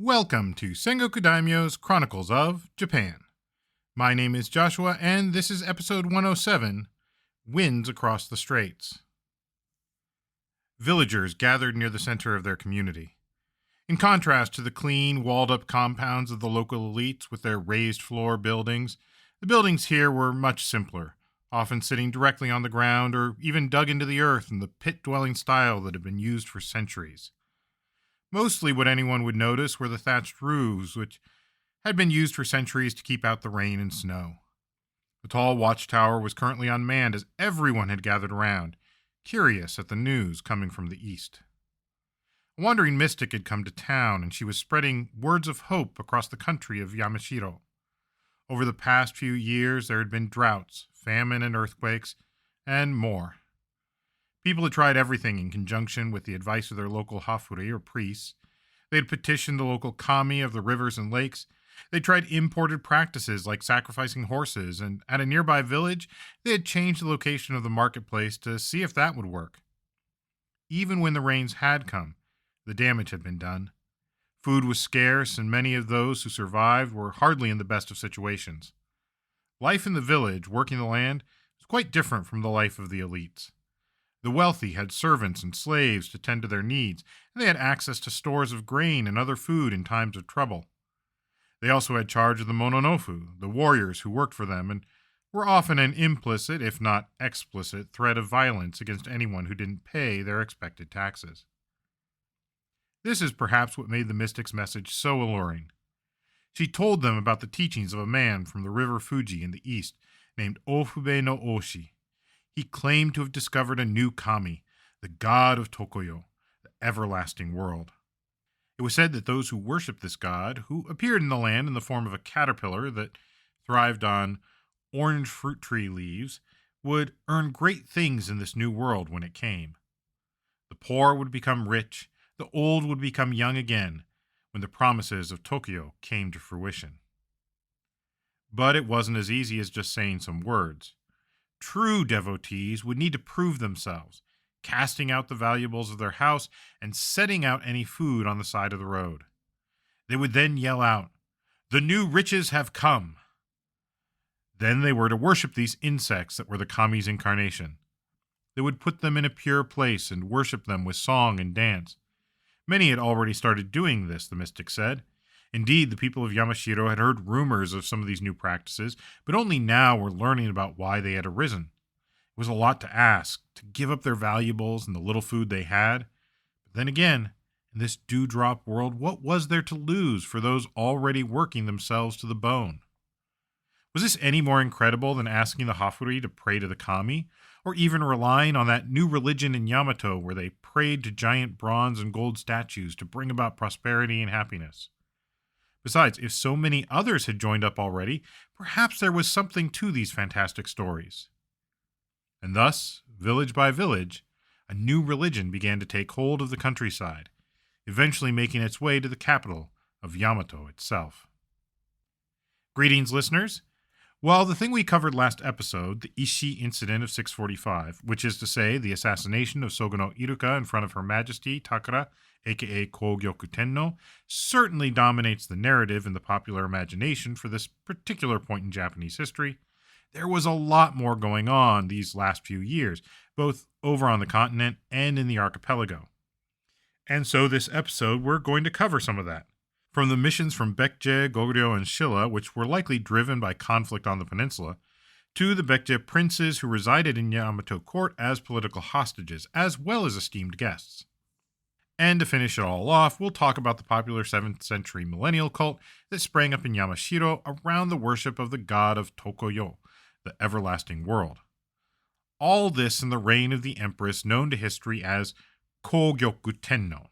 Welcome to Sengoku Daimyo's Chronicles of Japan. My name is Joshua, and this is episode 107, Winds Across the Straits. Villagers gathered near the center of their community. In contrast to the clean, walled-up compounds of the local elites with their raised-floor buildings, the buildings here were much simpler, often sitting directly on the ground or even dug into the earth in the pit-dwelling style that had been used for centuries. Mostly what anyone would notice were the thatched roofs, which had been used for centuries to keep out the rain and snow. The tall watchtower was currently unmanned as everyone had gathered around, curious at the news coming from the east. A wandering mystic had come to town, and she was spreading words of hope across the country of Yamashiro. Over the past few years, there had been droughts, famine, and earthquakes, and more. People had tried everything in conjunction with the advice of their local hafuri or priests. They had petitioned the local kami of the rivers and lakes. They tried imported practices like sacrificing horses, and at a nearby village, they had changed the location of the marketplace to see if that would work. Even when the rains had come, the damage had been done. Food was scarce, and many of those who survived were hardly in the best of situations. Life in the village, working the land, was quite different from the life of the elites. The wealthy had servants and slaves to tend to their needs, and they had access to stores of grain and other food in times of trouble. They also had charge of the mononofu, the warriors who worked for them, and were often an implicit, if not explicit, threat of violence against anyone who didn't pay their expected taxes. This is perhaps what made the mystic's message so alluring. She told them about the teachings of a man from the river Fuji in the east named Ofube no Oshi. He claimed to have discovered a new kami, the god of Tokoyo, the everlasting world. It was said that those who worshipped this god, who appeared in the land in the form of a caterpillar that thrived on orange fruit tree leaves, would earn great things in this new world when it came. The poor would become rich, the old would become young again, when the promises of Tokyo came to fruition. But it wasn't as easy as just saying some words. True devotees would need to prove themselves, casting out the valuables of their house and setting out any food on the side of the road. They would then yell out, "The new riches have come!" Then they were to worship these insects that were the kami's incarnation. They would put them in a pure place and worship them with song and dance. Many had already started doing this, the mystic said. Indeed, the people of Yamashiro had heard rumors of some of these new practices, but only now were learning about why they had arisen. It was a lot to ask, to give up their valuables and the little food they had. But then again, in this dewdrop world, what was there to lose for those already working themselves to the bone? Was this any more incredible than asking the hafuri to pray to the kami, or even relying on that new religion in Yamato where they prayed to giant bronze and gold statues to bring about prosperity and happiness? Besides, if so many others had joined up already, perhaps there was something to these fantastic stories. And thus, village by village, a new religion began to take hold of the countryside, eventually making its way to the capital of Yamato itself. Greetings, listeners. While the thing we covered last episode, the Ishii incident of 645, which is to say the assassination of Sogono Iruka in front of Her Majesty Takara, aka Kogyoku Tenno, certainly dominates the narrative in the popular imagination for this particular point in Japanese history, there was a lot more going on these last few years, both over on the continent and in the archipelago. And so this episode, we're going to cover some of that. From the missions from Baekje, Goryeo, and Shilla, which were likely driven by conflict on the peninsula, to the Baekje princes who resided in Yamato court as political hostages, as well as esteemed guests. And to finish it all off, we'll talk about the popular 7th century millennial cult that sprang up in Yamashiro around the worship of the god of Tokoyo, the everlasting world. All this in the reign of the empress known to history as Kogyoku Tenno,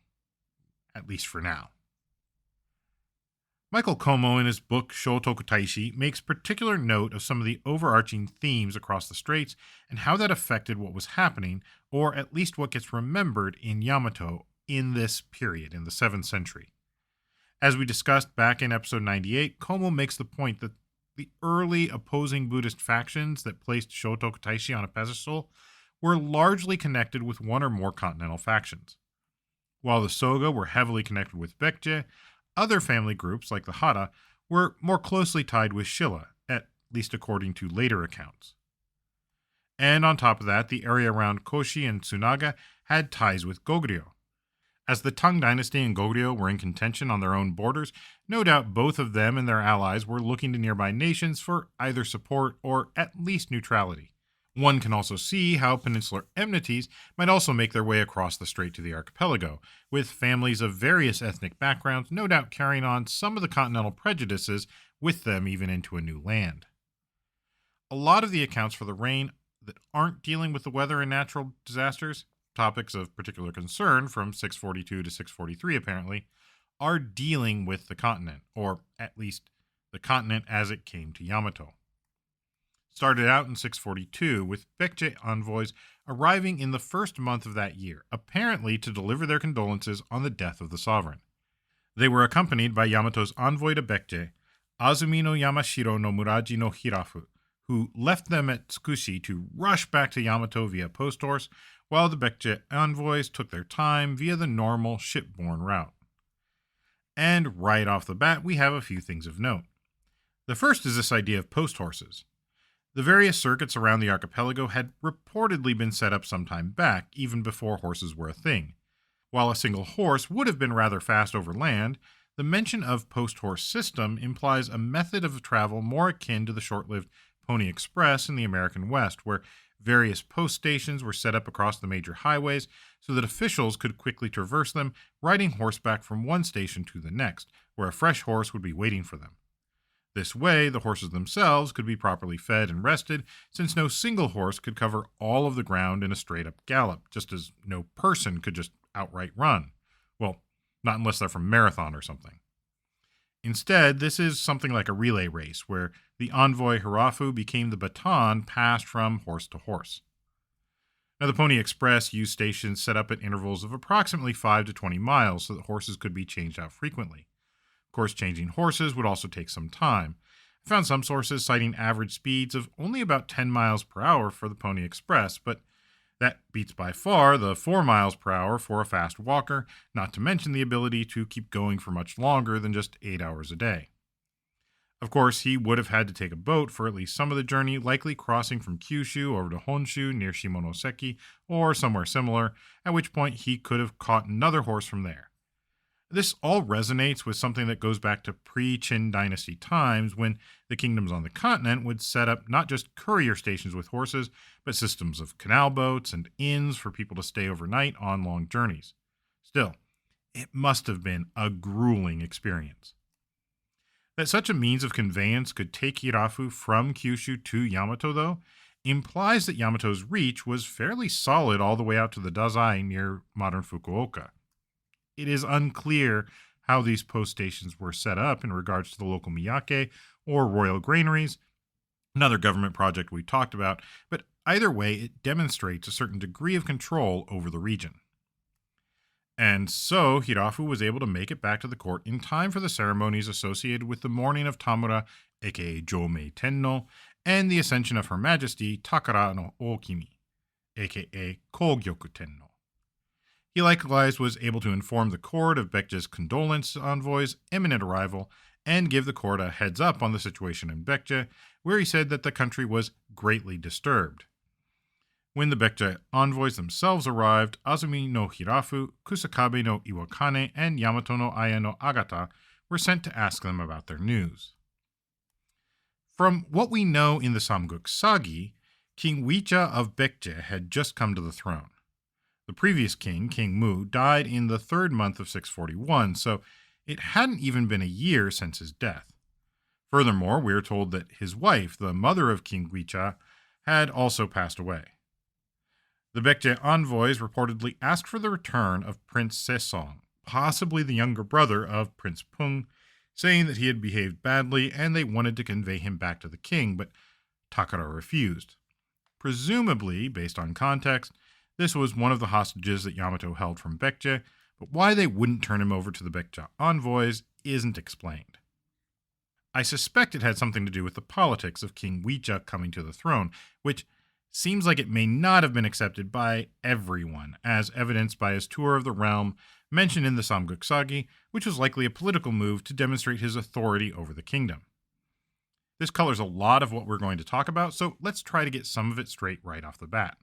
at least for now. Michael Como, in his book Shotoku Taishi, makes particular note of some of the overarching themes across the straits and how that affected what was happening, or at least what gets remembered in Yamato in this period, in the 7th century. As we discussed back in episode 98, Como makes the point that the early opposing Buddhist factions that placed Shotoku Taishi on a pedestal were largely connected with one or more continental factions. While the Soga were heavily connected with Baekje, other family groups, like the Hara, were more closely tied with Shilla, at least according to later accounts. And on top of that, the area around Koshi and Tsunaga had ties with Goguryeo. As the Tang Dynasty and Goguryeo were in contention on their own borders, no doubt both of them and their allies were looking to nearby nations for either support or at least neutrality. One can also see how peninsular enmities might also make their way across the strait to the archipelago, with families of various ethnic backgrounds no doubt carrying on some of the continental prejudices with them even into a new land. A lot of the accounts for the reign that aren't dealing with the weather and natural disasters, topics of particular concern from 642 to 643 apparently, are dealing with the continent, or at least the continent as it came to Yamato. Started out in 642 with Baekje envoys arriving in the first month of that year, apparently to deliver their condolences on the death of the sovereign. They were accompanied by Yamato's envoy to Baekje, Azumi no Yamashiro no Muraji no Hirafu, who left them at Tsukushi to rush back to Yamato via post horse, while the Baekje envoys took their time via the normal shipborne route. And right off the bat, we have a few things of note. The first is this idea of post horses. The various circuits around the archipelago had reportedly been set up some time back, even before horses were a thing. While a single horse would have been rather fast over land, the mention of post-horse system implies a method of travel more akin to the short-lived Pony Express in the American West, where various post stations were set up across the major highways so that officials could quickly traverse them, riding horseback from one station to the next, where a fresh horse would be waiting for them. This way, the horses themselves could be properly fed and rested, since no single horse could cover all of the ground in a straight-up gallop, just as no person could just outright run. Well, not unless they're from Marathon or something. Instead, this is something like a relay race, where the envoy Hirafu became the baton passed from horse to horse. Now, the Pony Express used stations set up at intervals of approximately 5 to 20 miles so that horses could be changed out frequently. Of course, changing horses would also take some time. I found some sources citing average speeds of only about 10 miles per hour for the Pony Express, but that beats by far the 4 miles per hour for a fast walker, not to mention the ability to keep going for much longer than just 8 hours a day. Of course, he would have had to take a boat for at least some of the journey, likely crossing from Kyushu over to Honshu near Shimonoseki or somewhere similar, at which point he could have caught another horse from there. This all resonates with something that goes back to pre-Qin dynasty times, when the kingdoms on the continent would set up not just courier stations with horses, but systems of canal boats and inns for people to stay overnight on long journeys. Still, it must have been a grueling experience. That such a means of conveyance could take Hirafu from Kyushu to Yamato, though, implies that Yamato's reach was fairly solid all the way out to the Dazai near modern Fukuoka. It is unclear how these post stations were set up in regards to the local miyake or royal granaries, another government project we talked about, but either way, it demonstrates a certain degree of control over the region. And so, Hirafu was able to make it back to the court in time for the ceremonies associated with the mourning of Tamura, aka Jomei Tenno, and the ascension of Her Majesty Takara no Okimi, aka Kogyoku Tenno. He likewise was able to inform the court of Baekje's condolence envoy's imminent arrival and give the court a heads up on the situation in Baekje, where he said that the country was greatly disturbed. When the Baekje envoys themselves arrived, Azumi no Hirafu, Kusakabe no Iwakane, and Yamato no Aya no Agata were sent to ask them about their news. From what we know in the Samguk Sagi, King Wicha of Baekje had just come to the throne. The previous king, King Mu, died in the third month of 641, so it hadn't even been a year since his death. Furthermore, we are told that his wife, the mother of King Wicha, had also passed away. The Baekje envoys reportedly asked for the return of Prince Sesong, possibly the younger brother of Prince Pung, saying that he had behaved badly and they wanted to convey him back to the king, but Takara refused. Presumably, based on context, this was one of the hostages that Yamato held from Baekje, but why they wouldn't turn him over to the Baekje envoys isn't explained. I suspect it had something to do with the politics of King Wicha coming to the throne, which seems like it may not have been accepted by everyone, as evidenced by his tour of the realm mentioned in the Samguk which was likely a political move to demonstrate his authority over the kingdom. This colors a lot of what we're going to talk about, so let's try to get some of it straight right off the bat.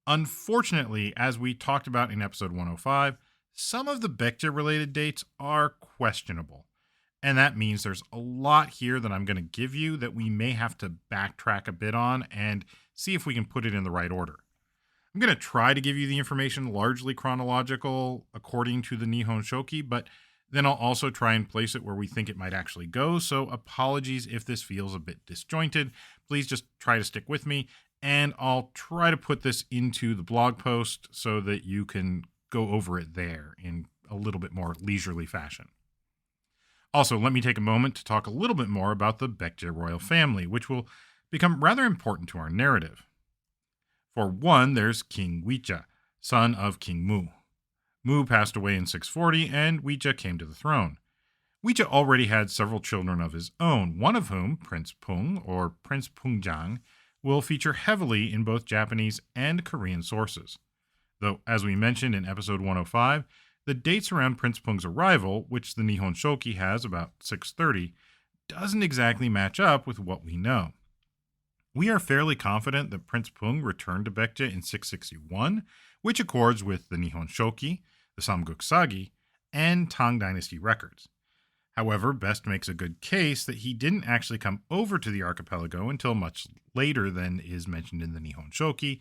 Unfortunately, as we talked about in episode 105, some of the Baekje related dates are questionable. And that means there's a lot here that I'm going to give you that we may have to backtrack a bit on and see if we can put it in the right order. I'm going to try to give you the information largely chronological according to the Nihon Shoki, but then I'll also try and place it where we think it might actually go. So apologies if this feels a bit disjointed. Please just try to stick with me, and I'll try to put this into the blog post so that you can go over it there in a little bit more leisurely fashion. Also, let me take a moment to talk a little bit more about the Baekje royal family, which will become rather important to our narrative. For one, there's King Wicha, son of King Mu. Mu passed away in 640, and Wicha came to the throne. Wicha already had several children of his own, one of whom, Prince Pung, or Prince Pungjang, will feature heavily in both Japanese and Korean sources. Though, as we mentioned in episode 105, the dates around Prince Pung's arrival, which the Nihon Shoki has about 630, doesn't exactly match up with what we know. We are fairly confident that Prince Pung returned to Baekje in 661, which accords with the Nihon Shoki, the Samguk and Tang Dynasty records. However, Best makes a good case that he didn't actually come over to the archipelago until much later than is mentioned in the Nihon Shoki,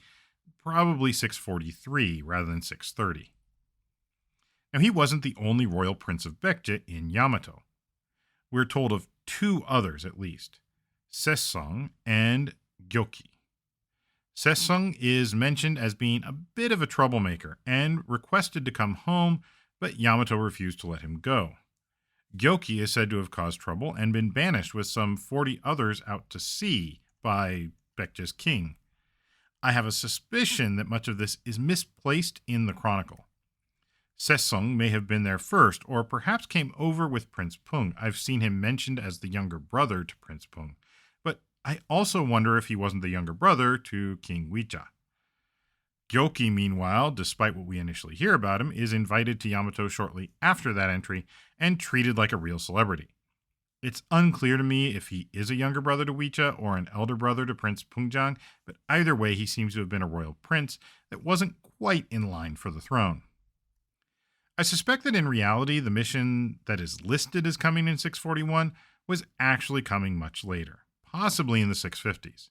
probably 643 rather than 630. Now, he wasn't the only royal prince of Baekje in Yamato. We're told of two others at least, Sessong and Gyoki. Sessong is mentioned as being a bit of a troublemaker and requested to come home, but Yamato refused to let him go. Gyoki is said to have caused trouble and been banished with some 40 others out to sea by Baekje's king. I have a suspicion that much of this is misplaced in the chronicle. Sessong may have been there first, or perhaps came over with Prince Pung. I've seen him mentioned as the younger brother to Prince Pung, but I also wonder if he wasn't the younger brother to King Wicha. Gyoki, meanwhile, despite what we initially hear about him, is invited to Yamato shortly after that entry and treated like a real celebrity. It's unclear to me if he is a younger brother to Wicha or an elder brother to Prince Pungjang, but either way, he seems to have been a royal prince that wasn't quite in line for the throne. I suspect that in reality, the mission that is listed as coming in 641 was actually coming much later, possibly in the 650s.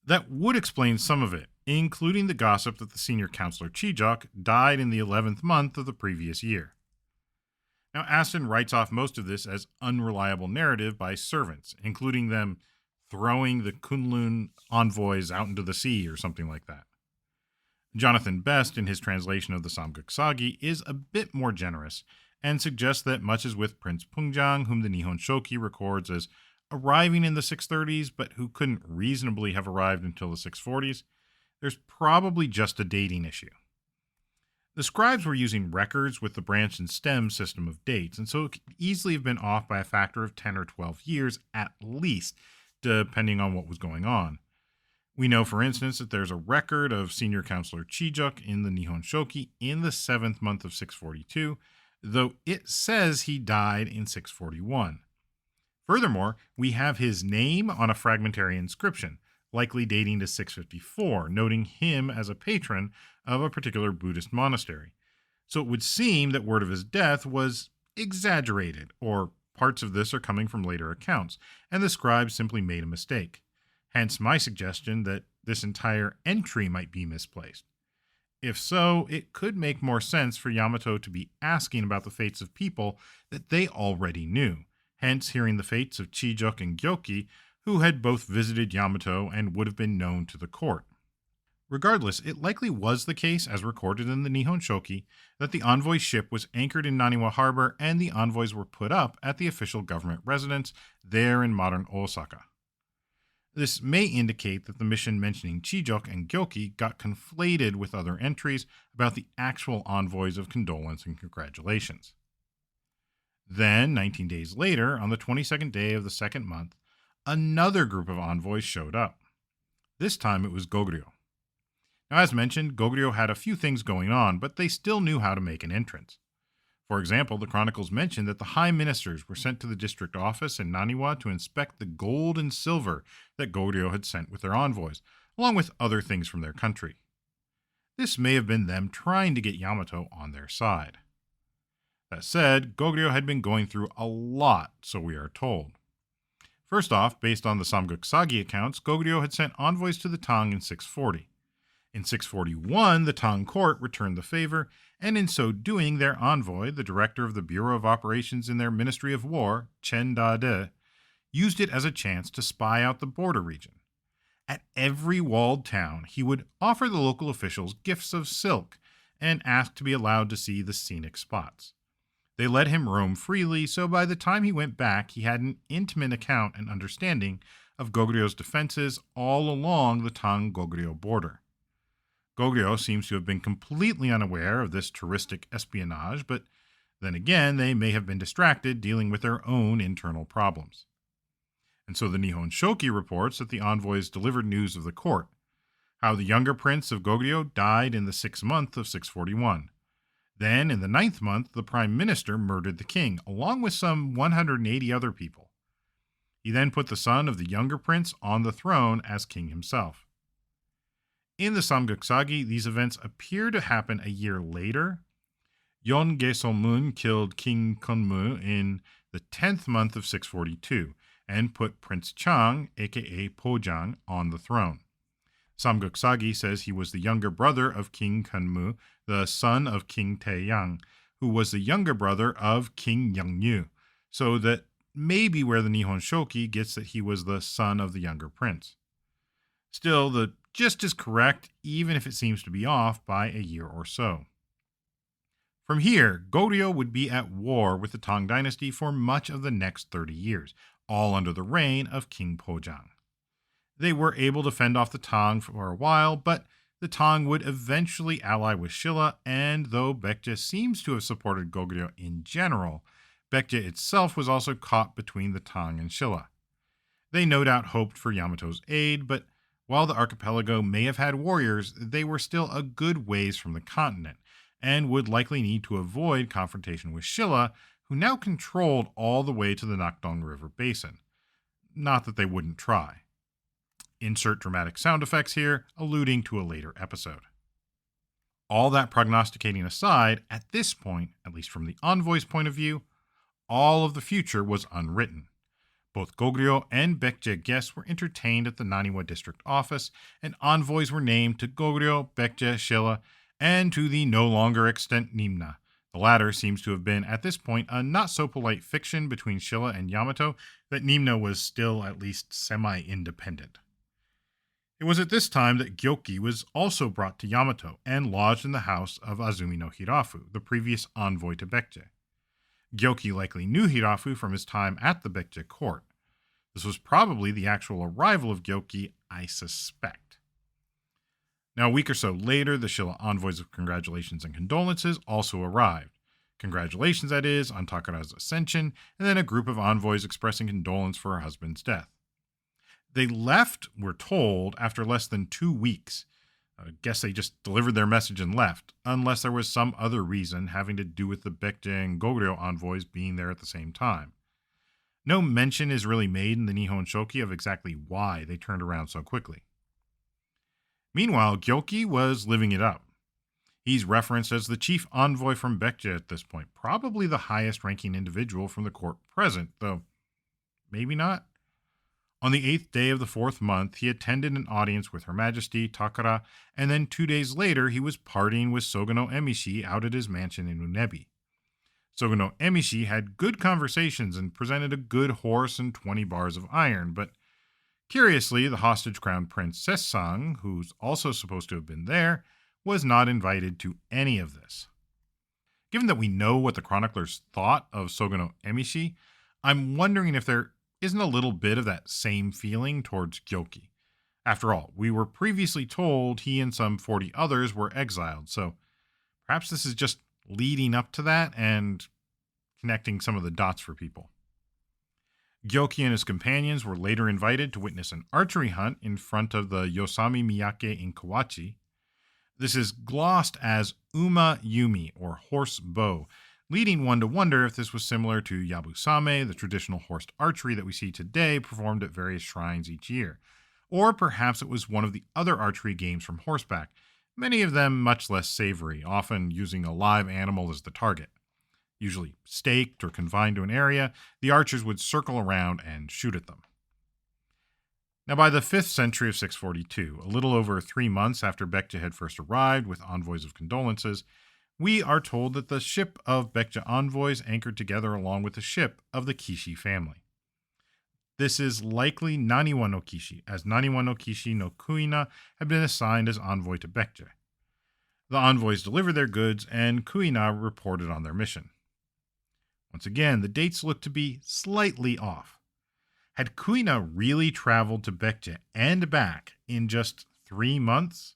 That would explain some of it, including the gossip that the senior counselor Chijok died in the 11th month of the previous year. Now, Aston writes off most of this as unreliable narrative by servants, including them throwing the Kunlun envoys out into the sea or something like that. Jonathan Best, in his translation of the Samguk is a bit more generous and suggests that much is with Prince Pungjang, whom the Nihon Shoki records as arriving in the 630s, but who couldn't reasonably have arrived until the 640s. There's probably just a dating issue. The scribes were using records with the branch and stem system of dates, and so it could easily have been off by a factor of 10 or 12 years at least, depending on what was going on. We know, for instance, that there's a record of senior counselor Chijok in the Nihon Shoki in the 7th month of 642, though it says he died in 641. Furthermore, we have his name on a fragmentary inscription, likely dating to 654, noting him as a patron of a particular Buddhist monastery. So it would seem that word of his death was exaggerated, or parts of this are coming from later accounts, and the scribes simply made a mistake. Hence my suggestion that this entire entry might be misplaced. If so, it could make more sense for Yamato to be asking about the fates of people that they already knew, hence hearing the fates of Chijok and Gyoki, who had both visited Yamato and would have been known to the court. Regardless, it likely was the case, as recorded in the Nihon Shoki, that the envoy ship was anchored in Naniwa Harbor and the envoys were put up at the official government residence there in modern Osaka. This may indicate that the mission mentioning Chijok and Gyoki got conflated with other entries about the actual envoys of condolence and congratulations. Then, 19 days later, on the 22nd day of the second month, another group of envoys showed up. This time it was Goguryeo. Now, as mentioned, Goguryeo had a few things going on, but they still knew how to make an entrance. For example, the Chronicles mention that the high ministers were sent to the district office in Naniwa to inspect the gold and silver that Goguryeo had sent with their envoys, along with other things from their country. This may have been them trying to get Yamato on their side. That said, Goguryeo had been going through a lot, so we are told. First off, based on the Samguk accounts, Goguryeo had sent envoys to the Tang in 640. In 641, the Tang court returned the favor, and in so doing, their envoy, the director of the Bureau of Operations in their Ministry of War, Chen Da-de, used it as a chance to spy out the border region. At every walled town, he would offer the local officials gifts of silk and ask to be allowed to see the scenic spots. They let him roam freely, so by the time he went back, he had an intimate account and understanding of Goguryeo defenses all along the Tang-Goguryeo border. Goguryeo seems to have been completely unaware of this touristic espionage, but then again, they may have been distracted dealing with their own internal problems. And so the Nihon Shoki reports that the envoys delivered news of the court, how the younger prince of Goguryeo died in the 6th month of 641. Then, in the 9th month, the prime minister murdered the king, along with some 180 other people. He then put the son of the younger prince on the throne as king himself. In the Samguk these events appear to happen a year later. Yon Gesomun killed King Kunmu in the 10th month of 642 and put Prince Chang, aka Pojang, on the throne. Samguk says he was the younger brother of King Kunmu, the son of King Taeyang, who was the younger brother of King Yeongnu, so that may be where the Nihon Shoki gets that he was the son of the younger prince. Still, the gist is correct, even if it seems to be off by a year or so. From here, Goguryeo would be at war with the Tang dynasty for much of the next 30 years, all under the reign of King Pojang. They were able to fend off the Tang for a while, but the Tang would eventually ally with Shilla, and though Baekje seems to have supported Goguryeo in general, Baekje itself was also caught between the Tang and Shilla. They no doubt hoped for Yamato's aid, but while the archipelago may have had warriors, they were still a good ways from the continent, and would likely need to avoid confrontation with Shilla, who now controlled all the way to the Nakdong River basin. Not that they wouldn't try. Insert dramatic sound effects here, alluding to a later episode. All that prognosticating aside, at this point, at least from the envoy's point of view, all of the future was unwritten. Both Goguryeo and Baekje guests were entertained at the Naniwa district office, and envoys were named to Goguryeo, Baekje, Shilla, and to the no longer extant Nimna. The latter seems to have been, at this point, a not-so-polite fiction between Shilla and Yamato that Nimna was still at least semi-independent. It was at this time that Gyoki was also brought to Yamato and lodged in the house of Azumi no Hirafu, the previous envoy to Baekje. Gyoki likely knew Hirafu from his time at the Baekje court. This was probably the actual arrival of Gyoki, I suspect. Now, a week or so later, the Shilla envoys of congratulations and condolences also arrived. Congratulations, that is, on Takara's ascension, and then a group of envoys expressing condolence for her husband's death. They left, we're told, after less than 2 weeks. I guess they just delivered their message and left, unless there was some other reason having to do with the Baekje and Goguryeo envoys being there at the same time. No mention is really made in the Nihon Shoki of exactly why they turned around so quickly. Meanwhile, Gyoki was living it up. He's referenced as the chief envoy from Baekje at this point, probably the highest ranking individual from the court present, though maybe not. On the 8th day of the 4th month, he attended an audience with Her Majesty, Takara, and then 2 days later, he was partying with Sogono Emishi out at his mansion in Unebi. Sogono Emishi had good conversations and presented a good horse and 20 bars of iron, but curiously, the hostage crown Prince Sessang, who's also supposed to have been there, was not invited to any of this. Given that we know what the chroniclers thought of Sogono Emishi, I'm wondering if there isn't a little bit of that same feeling towards Gyoki. After all, we were previously told he and some 40 others were exiled, so perhaps this is just leading up to that and connecting some of the dots for people. Gyoki and his companions were later invited to witness an archery hunt in front of the Yosami Miyake in Kawachi. This is glossed as Uma Yumi, or horse bow, leading one to wonder if this was similar to Yabusame, the traditional horsed archery that we see today performed at various shrines each year. Or perhaps it was one of the other archery games from horseback, many of them much less savory, often using a live animal as the target. Usually staked or confined to an area, the archers would circle around and shoot at them. Now, by the 5th century of 642, a little over 3 months after Baekje had first arrived with envoys of condolences, we are told that the ship of Baekje envoys anchored together along with the ship of the Kishi family. This is likely Naniwa no Kishi, as Naniwa no Kishi no Kuina had been assigned as envoy to Baekje. The envoys delivered their goods, and Kuina reported on their mission. Once again, the dates look to be slightly off. Had Kuina really traveled to Baekje and back in just 3 months?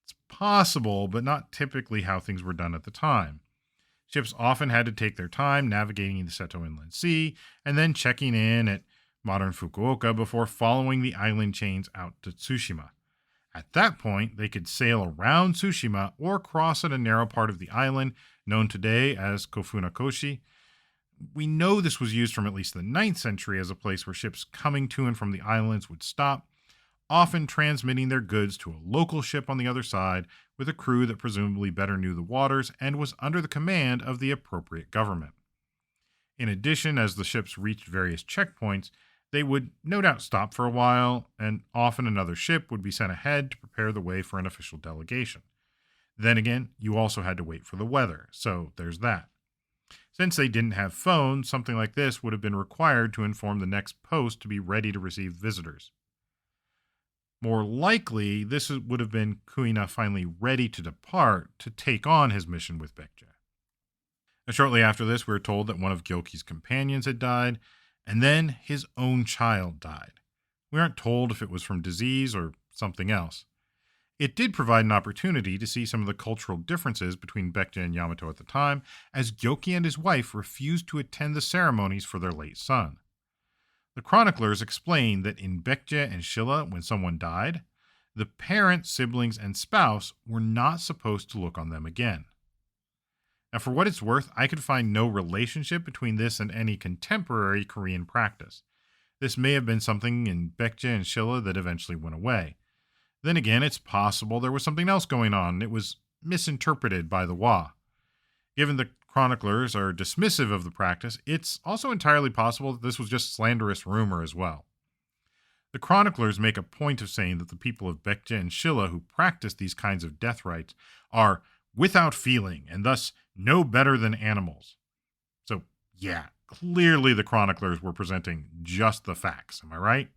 It's possible, but not typically how things were done at the time. Ships often had to take their time navigating the Seto Inland Sea and then checking in at modern Fukuoka before following the island chains out to Tsushima. At that point, they could sail around Tsushima or cross at a narrow part of the island known today as Kofunakoshi. We know this was used from at least the 9th century as a place where ships coming to and from the islands would stop, often transmitting their goods to a local ship on the other side with a crew that presumably better knew the waters and was under the command of the appropriate government. In addition, as the ships reached various checkpoints, they would no doubt stop for a while, and often another ship would be sent ahead to prepare the way for an official delegation. Then again, you also had to wait for the weather, so there's that. Since they didn't have phones, something like this would have been required to inform the next post to be ready to receive visitors. More likely, this would have been Kuina finally ready to depart to take on his mission with Baekje. Now, shortly after this, we were told that one of Gyoki's companions had died, and then his own child died. We aren't told if it was from disease or something else. It did provide an opportunity to see some of the cultural differences between Baekje and Yamato at the time, as Gyoki and his wife refused to attend the ceremonies for their late son. The chroniclers explain that in Baekje and Shilla, when someone died, the parent, siblings, and spouse were not supposed to look on them again. Now, for what it's worth, I could find no relationship between this and any contemporary Korean practice. This may have been something in Baekje and Shilla that eventually went away. Then again, it's possible there was something else going on, and it was misinterpreted by the Wa. Given the chroniclers are dismissive of the practice, it's also entirely possible that this was just slanderous rumor as well. The chroniclers make a point of saying that the people of Baekje and Shilla who practice these kinds of death rites are without feeling and thus no better than animals. So, yeah, clearly the chroniclers were presenting just the facts, am I right?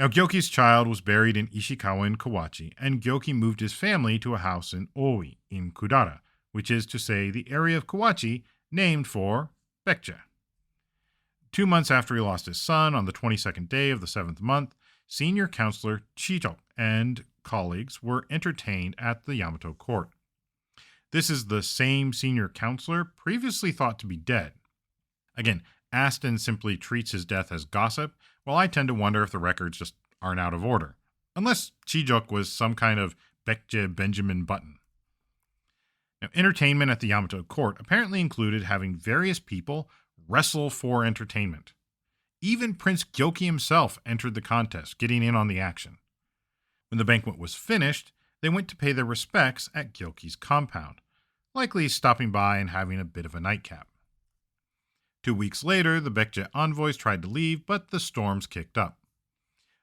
Now, Gyoki's child was buried in Ishikawa in Kawachi, and Gyoki moved his family to a house in Oi, in Kudara, which is to say the area of Kawachi named for Baekje. 2 months after he lost his son, on the 22nd day of the 7th month, senior counselor Chijo and colleagues were entertained at the Yamato court. This is the same senior counselor previously thought to be dead. Again, Aston simply treats his death as gossip, while I tend to wonder if the records just aren't out of order. Unless Chijuk was some kind of Baekje Benjamin Button. Now, entertainment at the Yamato court apparently included having various people wrestle for entertainment. Even Prince Gyoki himself entered the contest, getting in on the action. When the banquet was finished, they went to pay their respects at Gyoki's compound, likely stopping by and having a bit of a nightcap. 2 weeks later, the Baekje envoys tried to leave, but the storms kicked up.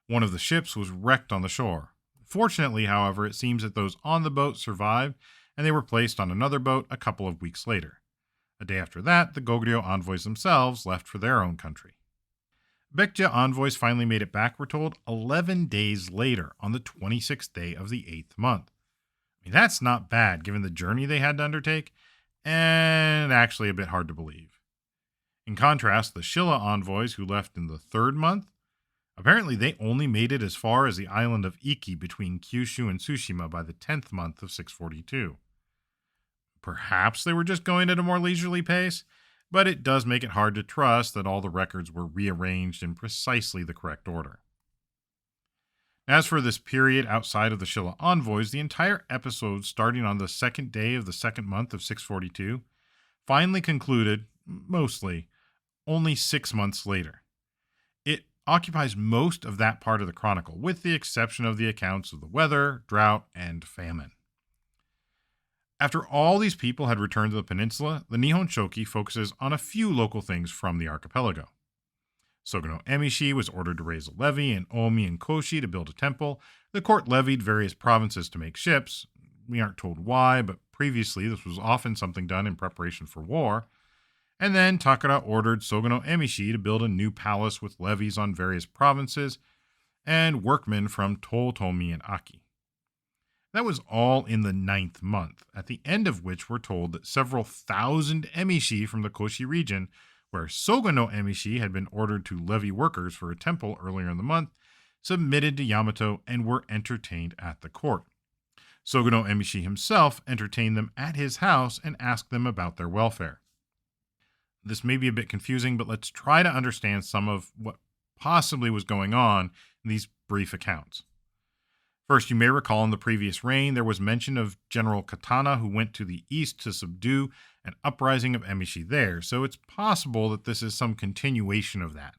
One of the ships was wrecked on the shore. Fortunately, however, it seems that those on the boat survived, and they were placed on another boat a couple of weeks later. A day after that, the Goguryeo envoys themselves left for their own country. Baekje envoys finally made it back, we're told, 11 days later, on the 26th day of the 8th month. I mean, that's not bad, given the journey they had to undertake, and actually a bit hard to believe. In contrast, the Shilla envoys who left in the 3rd month, apparently they only made it as far as the island of Iki between Kyushu and Tsushima by the 10th month of 642. Perhaps they were just going at a more leisurely pace, but it does make it hard to trust that all the records were rearranged in precisely the correct order. As for this period outside of the Shilla envoys, the entire episode starting on the second day of the second month of 642 finally concluded, mostly, only 6 months later. It occupies most of that part of the chronicle, with the exception of the accounts of the weather, drought, and famine. After all these people had returned to the peninsula, the Nihon Shoki focuses on a few local things from the archipelago. Sogono Emishi was ordered to raise a levy, and Omi and Koshi to build a temple. The court levied various provinces to make ships. We aren't told why, but previously this was often something done in preparation for war. And then Takara ordered Sogono Emishi to build a new palace with levies on various provinces and workmen from Totomi and Aki. That was all in the 9th month, at the end of which we're told that several thousand emishi from the Koshi region, where Sogono Emishi had been ordered to levy workers for a temple earlier in the month, submitted to Yamato and were entertained at the court. Sogono Emishi himself entertained them at his house and asked them about their welfare. This may be a bit confusing, but let's try to understand some of what possibly was going on in these brief accounts. First, you may recall in the previous reign, there was mention of General Katana who went to the east to subdue an uprising of emishi there, so it's possible that this is some continuation of that.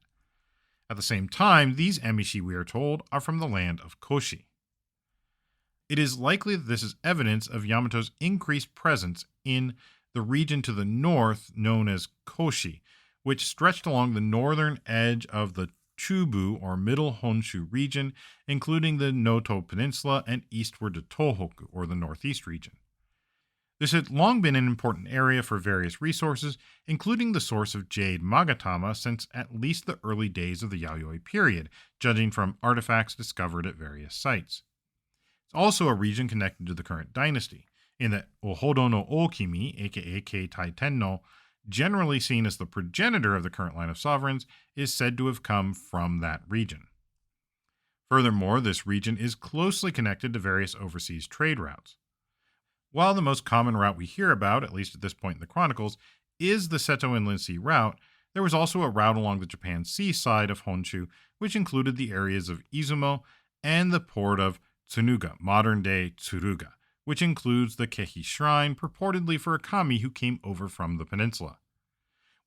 At the same time, these emishi, we are told, are from the land of Koshi. It is likely that this is evidence of Yamato's increased presence in the region to the north known as Koshi, which stretched along the northern edge of the Chubu or Middle Honshu region, including the Noto Peninsula and eastward to Tohoku or the northeast region. This had long been an important area for various resources, including the source of jade Magatama since at least the early days of the Yayoi period, judging from artifacts discovered at various sites. It's also a region connected to the current dynasty, in that Ohodo no Okimi, aka Keitai Tenno, generally seen as the progenitor of the current line of sovereigns, is said to have come from that region. Furthermore, this region is closely connected to various overseas trade routes. While the most common route we hear about, at least at this point in the Chronicles, is the Seto Inland Sea route, there was also a route along the Japan Sea side of Honshu, which included the areas of Izumo and the port of Tsunuga, modern-day Tsuruga, which includes the Kehi Shrine, purportedly for a kami who came over from the peninsula.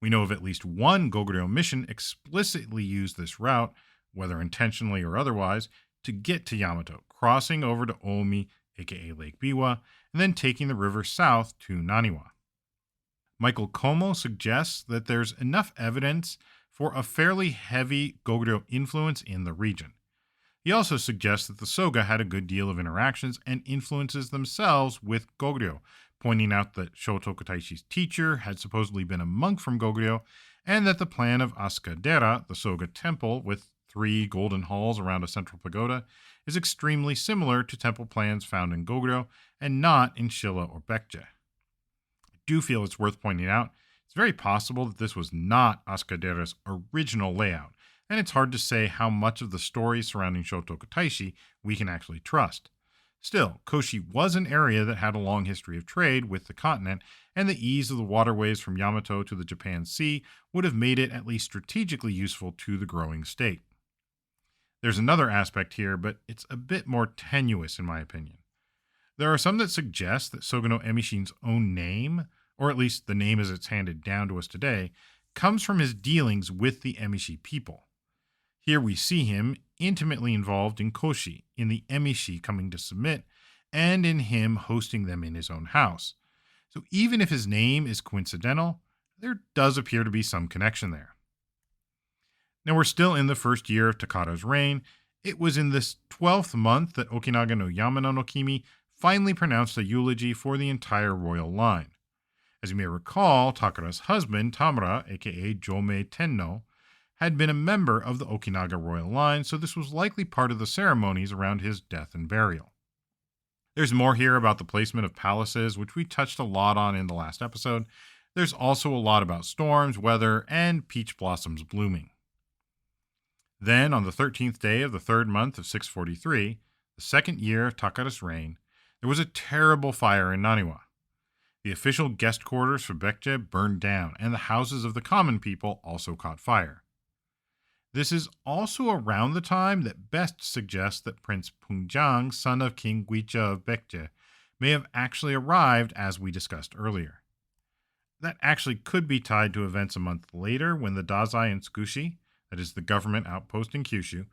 We know of at least one Goguryeo mission explicitly used this route, whether intentionally or otherwise, to get to Yamato, crossing over to Omi, aka Lake Biwa, and then taking the river south to Naniwa. Michael Como suggests that there's enough evidence for a fairly heavy Goguryeo influence in the region. He also suggests that the Soga had a good deal of interactions and influences themselves with Goguryeo, pointing out that Shotoku Taishi's teacher had supposedly been a monk from Goguryeo, and that the plan of Asukadera, the Soga temple with 3 golden halls around a central pagoda, is extremely similar to temple plans found in Goguryeo and not in Shilla or Baekje. I do feel it's worth pointing out, it's very possible that this was not Asukadera's original layout, and it's hard to say how much of the story surrounding Shotoku Taishi we can actually trust. Still, Koshi was an area that had a long history of trade with the continent, and the ease of the waterways from Yamato to the Japan Sea would have made it at least strategically useful to the growing state. There's another aspect here, but it's a bit more tenuous in my opinion. There are some that suggest that Sogono Emishin's own name, or at least the name as it's handed down to us today, comes from his dealings with the Emishi people. Here we see him intimately involved in Koshi, in the Emishi coming to submit, and in him hosting them in his own house. So even if his name is coincidental, there does appear to be some connection there. Now we're still in the first year of Takara's reign. It was in this 12th month that Okinaga no Yamano no Kimi finally pronounced a eulogy for the entire royal line. As you may recall, Takara's husband, Tamura, aka Jomei Tenno, had been a member of the Okinaga royal line, so this was likely part of the ceremonies around his death and burial. There's more here about the placement of palaces, which we touched a lot on in the last episode. There's also a lot about storms, weather, and peach blossoms blooming. Then, on the 13th day of the 3rd month of 643, the second year of Takara's reign, there was a terrible fire in Naniwa. The official guest quarters for Baekje burned down, and the houses of the common people also caught fire. This is also around the time that best suggests that Prince Pungjang, son of King Gwicha of Baekje, may have actually arrived as we discussed earlier. That actually could be tied to events a month later when the Dazai in Tsukushi, that is the government outpost in Kyushu,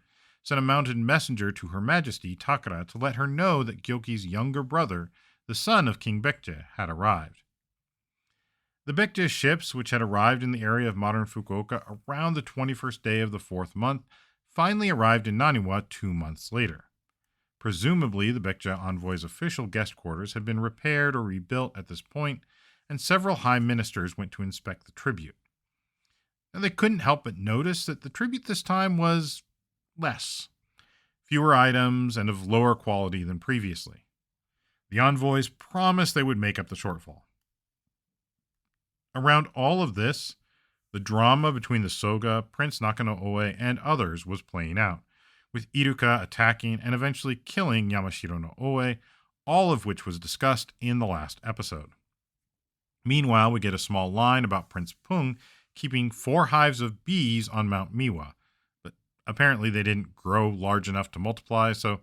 sent a mounted messenger to Her Majesty Takara to let her know that Gyoki's younger brother, the son of King Baekje, had arrived. The Baekje ships, which had arrived in the area of modern Fukuoka around the 21st day of the fourth month, finally arrived in Naniwa 2 months later. Presumably, the Baekje envoy's official guest quarters had been repaired or rebuilt at this point, and several high ministers went to inspect the tribute. Now, they couldn't help but notice that the tribute this time was less, fewer items, and of lower quality than previously. The envoys promised they would make up the shortfall. Around all of this, the drama between the Soga, Prince Nakano Oe, and others was playing out, with Iruka attacking and eventually killing Yamashiro no Oe, all of which was discussed in the last episode. Meanwhile, we get a small line about Prince Pung keeping 4 hives of bees on Mount Miwa, but apparently they didn't grow large enough to multiply, so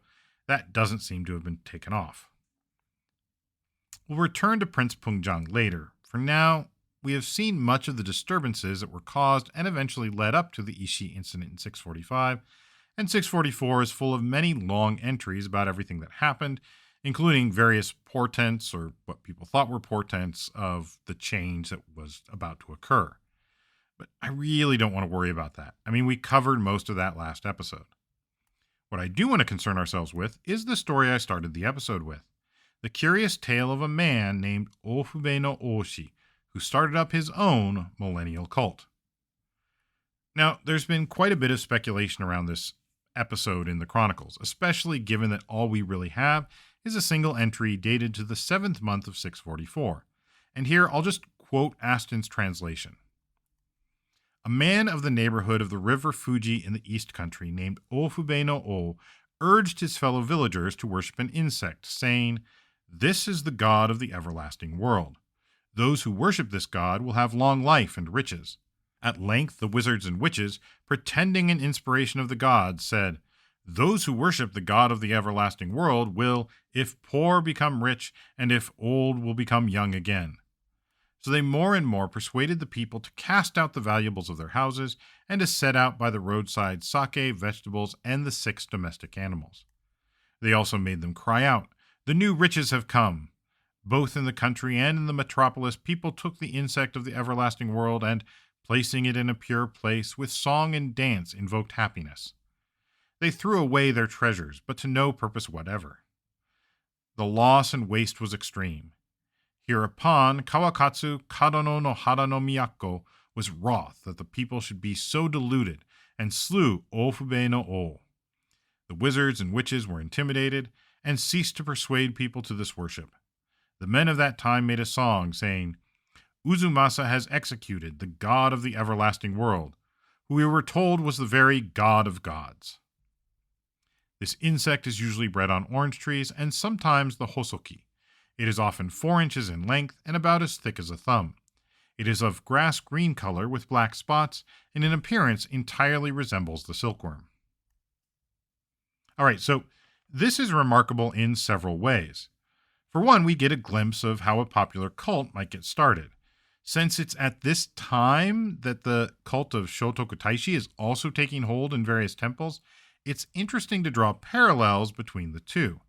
that doesn't seem to have been taken off. We'll return to Prince Pungjang later. For now, we have seen much of the disturbances that were caused and eventually led up to the Ishii incident in 645, and 644 is full of many long entries about everything that happened, including various portents, or what people thought were portents, of the change that was about to occur. But I really don't want to worry about that. I mean, we covered most of that last episode. What I do want to concern ourselves with is the story I started the episode with, the curious tale of a man named Ofube no Oshi, who started up his own millennial cult. Now, there's been quite a bit of speculation around this episode in the Chronicles, especially given that all we really have is a single entry dated to the 7th month of 644. And here I'll just quote Aston's translation. A man of the neighborhood of the river Fuji in the East Country named Ofube no O urged his fellow villagers to worship an insect, saying, "This is the god of the everlasting world. Those who worship this god will have long life and riches." At length, the wizards and witches, pretending an inspiration of the gods, said, "Those who worship the god of the everlasting world will, if poor, become rich, and if old, will become young again." So they more and more persuaded the people to cast out the valuables of their houses and to set out by the roadside sake, vegetables, and the 6 domestic animals. They also made them cry out, "The new riches have come." Both in the country and in the metropolis, people took the insect of the everlasting world and, placing it in a pure place, with song and dance invoked happiness. They threw away their treasures, but to no purpose whatever. The loss and waste was extreme. Hereupon, Kawakatsu Kadano no Hara no Miyako was wroth that the people should be so deluded, and slew Ofube no O. The wizards and witches were intimidated, and ceased to persuade people to this worship. The men of that time made a song, saying, "Uzumasa has executed the god of the everlasting world, who we were told was the very god of gods." This insect is usually bred on orange trees and sometimes the hosoki. It is often 4 inches in length and about as thick as a thumb. It is of grass-green color with black spots, and in appearance entirely resembles the silkworm. All right, so this is remarkable in several ways. For one, we get a glimpse of how a popular cult might get started. Since it's at this time that the cult of Shotoku Taishi is also taking hold in various temples, it's interesting to draw parallels between the two.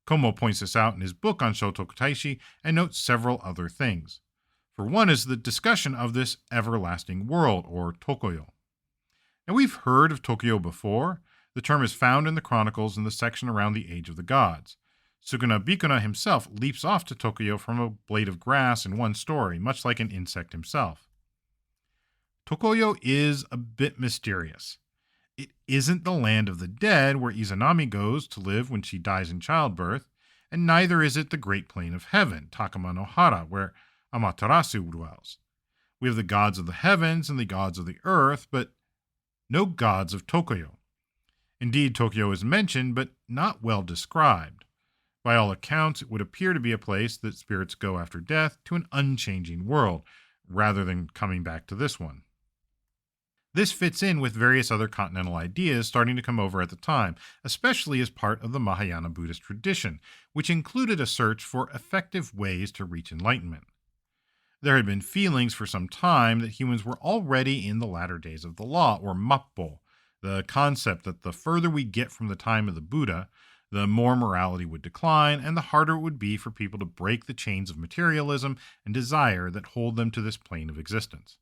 Komo points this out in his book on Shotoku Taishi and notes several other things. For one is the discussion of this everlasting world, or Tokoyo. Now, we've heard of Tokoyo before. The term is found in the Chronicles in the section around the Age of the Gods. Sukuna Bikuna himself leaps off to Tokoyo from a blade of grass in one story, much like an insect himself. Tokoyo is a bit mysterious. It isn't the land of the dead where Izanami goes to live when she dies in childbirth, and neither is it the Great Plain of Heaven, Takama no Hara, where Amaterasu dwells. We have the gods of the heavens and the gods of the earth, but no gods of Tokoyo. Indeed, Tokoyo is mentioned, but not well described. By all accounts, it would appear to be a place that spirits go after death to an unchanging world, rather than coming back to this one. This fits in with various other continental ideas starting to come over at the time, especially as part of the Mahayana Buddhist tradition, which included a search for effective ways to reach enlightenment. There had been feelings for some time that humans were already in the latter days of the law, or mappo, the concept that the further we get from the time of the Buddha, the more morality would decline and the harder it would be for people to break the chains of materialism and desire that hold them to this plane of existence.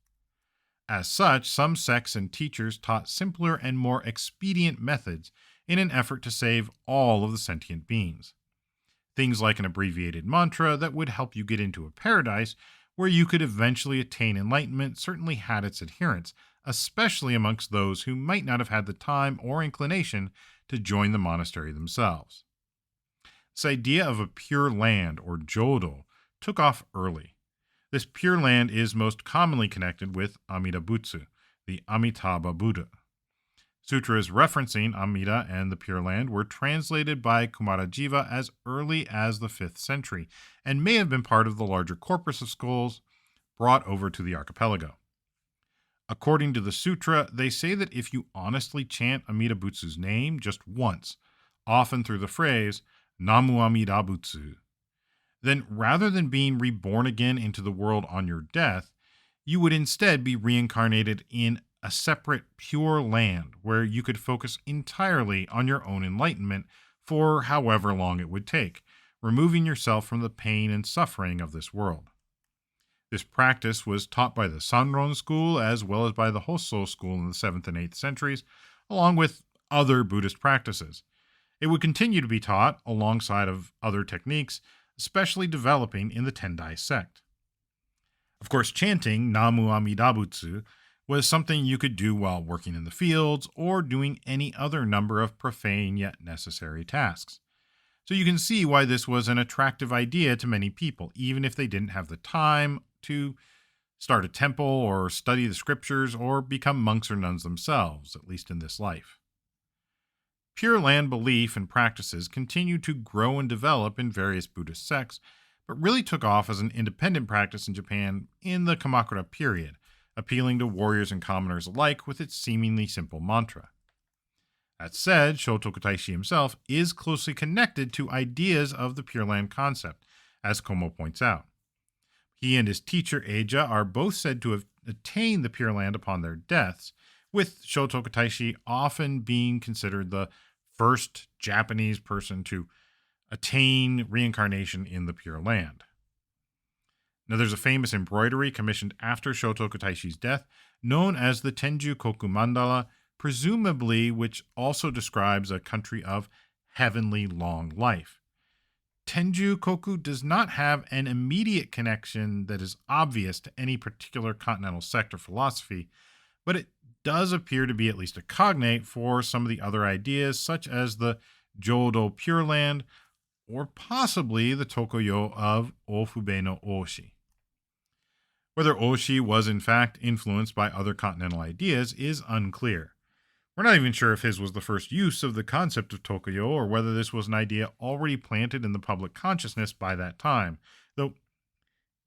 As such, some sects and teachers taught simpler and more expedient methods in an effort to save all of the sentient beings. Things like an abbreviated mantra that would help you get into a paradise where you could eventually attain enlightenment certainly had its adherents, especially amongst those who might not have had the time or inclination to join the monastery themselves. This idea of a pure land, or jodo, took off early. This pure land is most commonly connected with Amida Butsu, the Amitabha Buddha. Sutras referencing Amida and the Pure Land were translated by Kumarajiva as early as the 5th century and may have been part of the larger corpus of scrolls brought over to the archipelago. According to the sutra, they say that if you honestly chant Amida Butsu's name just once, often through the phrase Namu Amida Butsu, then rather than being reborn again into the world on your death, you would instead be reincarnated in a separate pure land where you could focus entirely on your own enlightenment for however long it would take, removing yourself from the pain and suffering of this world. This practice was taught by the Sanron school as well as by the Hosso school in the 7th and 8th centuries, along with other Buddhist practices. It would continue to be taught alongside of other techniques, especially developing in the Tendai sect. Of course, chanting Namu Amida Butsu was something you could do while working in the fields or doing any other number of profane yet necessary tasks. So you can see why this was an attractive idea to many people, even if they didn't have the time to start a temple or study the scriptures or become monks or nuns themselves, at least in this life. Pure Land belief and practices continued to grow and develop in various Buddhist sects, but really took off as an independent practice in Japan in the Kamakura period, appealing to warriors and commoners alike with its seemingly simple mantra. That said, Shotoku Taishi himself is closely connected to ideas of the Pure Land concept, as Komo points out. He and his teacher Eija are both said to have attained the Pure Land upon their deaths, with Shotoku Taishi often being considered the first Japanese person to attain reincarnation in the Pure Land. Now, there's a famous embroidery commissioned after Shotoku Taishi's death, known as the Tenju Koku Mandala, presumably which also describes a country of heavenly long life. Tenju Koku does not have an immediate connection that is obvious to any particular continental sect or philosophy, but it does appear to be at least a cognate for some of the other ideas, such as the Jodo Pure Land, or possibly the Tokoyo of Ofube no Oshi. Whether Oshi was in fact influenced by other continental ideas is unclear. We're not even sure if his was the first use of the concept of Tokoyo or whether this was an idea already planted in the public consciousness by that time, though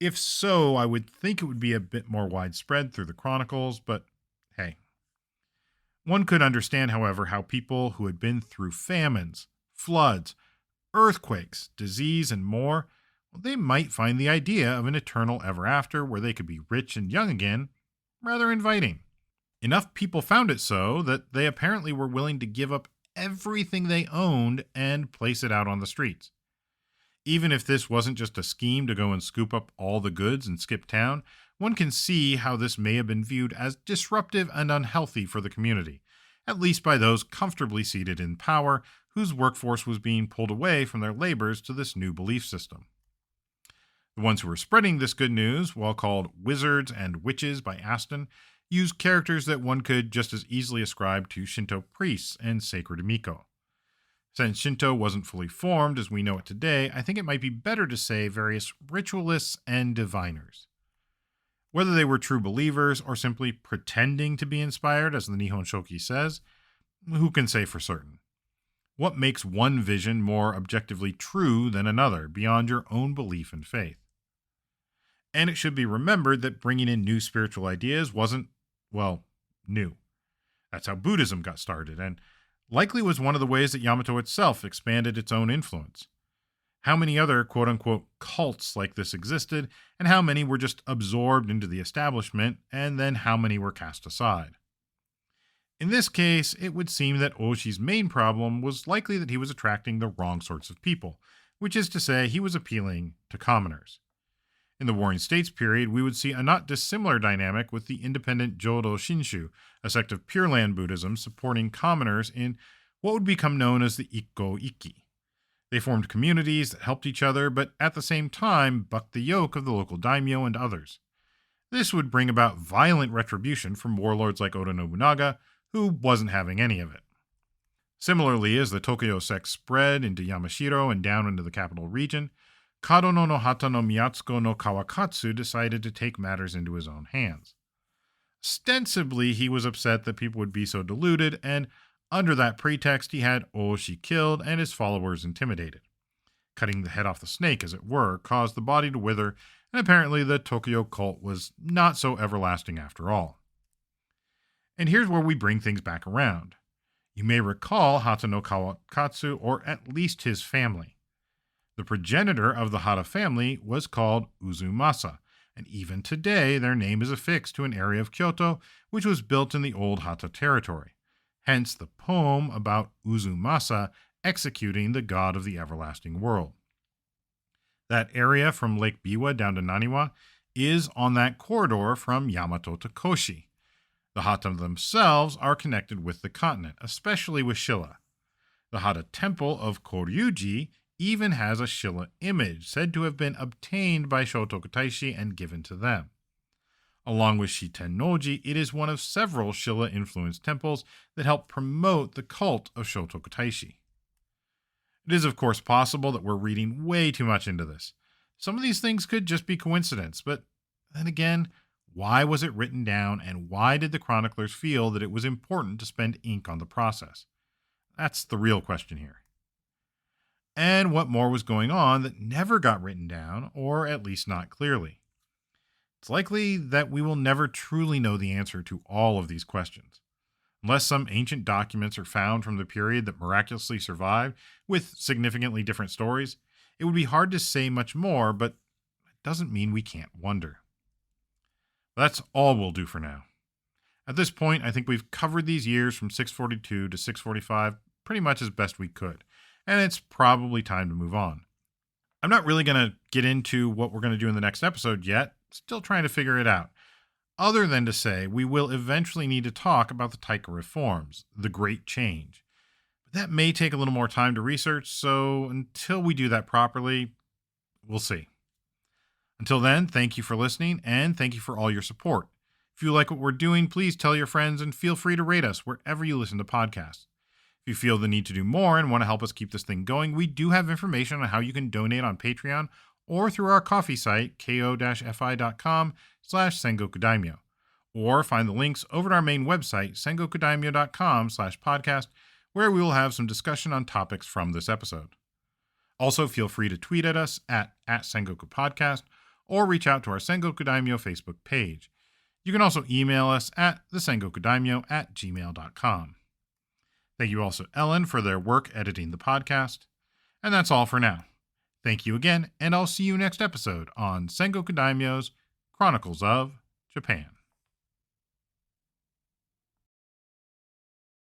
if so, I would think it would be a bit more widespread through the Chronicles, but hey. One could understand, however, how people who had been through famines, floods, earthquakes, disease, and more, well, they might find the idea of an eternal ever after where they could be rich and young again rather inviting. Enough people found it so that they apparently were willing to give up everything they owned and place it out on the streets. Even if this wasn't just a scheme to go and scoop up all the goods and skip town, one can see how this may have been viewed as disruptive and unhealthy for the community, at least by those comfortably seated in power whose workforce was being pulled away from their labors to this new belief system. The ones who were spreading this good news, while called wizards and witches by Aston, used characters that one could just as easily ascribe to Shinto priests and sacred Miko. Since Shinto wasn't fully formed as we know it today, I think it might be better to say various ritualists and diviners. Whether they were true believers or simply pretending to be inspired, as the Nihon Shoki says, who can say for certain? What makes one vision more objectively true than another, beyond your own belief and faith? And it should be remembered that bringing in new spiritual ideas wasn't, well, new. That's how Buddhism got started, and likely was one of the ways that Yamato itself expanded its own influence. How many other quote unquote cults like this existed, and how many were just absorbed into the establishment, and then how many were cast aside? In this case, it would seem that Oshi's main problem was likely that he was attracting the wrong sorts of people, which is to say, he was appealing to commoners. In the Warring States period, we would see a not dissimilar dynamic with the independent Jodo Shinshu, a sect of Pure Land Buddhism supporting commoners in what would become known as the Ikko Ikki. They formed communities that helped each other, but at the same time bucked the yoke of the local daimyo and others. This would bring about violent retribution from warlords like Oda Nobunaga, who wasn't having any of it. Similarly, as the Tokuyo sect spread into Yamashiro and down into the capital region, Kadono no Hata no Miyatsuko no Kawakatsu decided to take matters into his own hands. Ostensibly, he was upset that people would be so deluded, and under that pretext, he had Oshi killed and his followers intimidated. Cutting the head off the snake, as it were, caused the body to wither, and apparently the Tokuyo cult was not so everlasting after all. And here's where we bring things back around. You may recall Hata no Kawakatsu, or at least his family. The progenitor of the Hata family was called Uzumasa, and even today their name is affixed to an area of Kyoto which was built in the old Hata territory. Hence the poem about Uzumasa executing the god of the everlasting world. That area from Lake Biwa down to Naniwa is on that corridor from Yamato to Koshi. The Hata themselves are connected with the continent, especially with Shilla. The Hata temple of Koryuji even has a Shilla image, said to have been obtained by Shotoku Taishi and given to them. Along with Shitennoji, it is one of several Shilla-influenced temples that help promote the cult of Shotoku Taishi. It is, of course, possible that we're reading way too much into this. Some of these things could just be coincidence, but then again, why was it written down, and why did the chroniclers feel that it was important to spend ink on the process? That's the real question here. And what more was going on that never got written down, or at least not clearly? It's likely that we will never truly know the answer to all of these questions. Unless some ancient documents are found from the period that miraculously survived with significantly different stories, it would be hard to say much more, but it doesn't mean we can't wonder. That's all we'll do for now. At this point, I think we've covered these years from 642 to 645 pretty much as best we could, and it's probably time to move on. I'm not really going to get into what we're going to do in the next episode yet, still trying to figure it out, other than to say we will eventually need to talk about the Taika reforms, the Great Change. But that may take a little more time to research, so until we do that properly, we'll see. Until then, thank you for listening, and thank you for all your support. If you like what we're doing, please tell your friends and feel free to rate us wherever you listen to podcasts. If you feel the need to do more and want to help us keep this thing going, we do have information on how you can donate on Patreon or through our coffee site, ko-fi.com/Sengoku Daimyo, or find the links over at our main website, sengokudaimyo.com/podcast, where we will have some discussion on topics from this episode. Also, feel free to tweet at us at Sengoku Podcast, or reach out to our Sengoku Daimyo Facebook page. You can also email us at thesengokudaimyo@gmail.com. Thank you also Ellen for their work editing the podcast. And that's all for now. Thank you again, and I'll see you next episode on Sengoku Daimyo's Chronicles of Japan.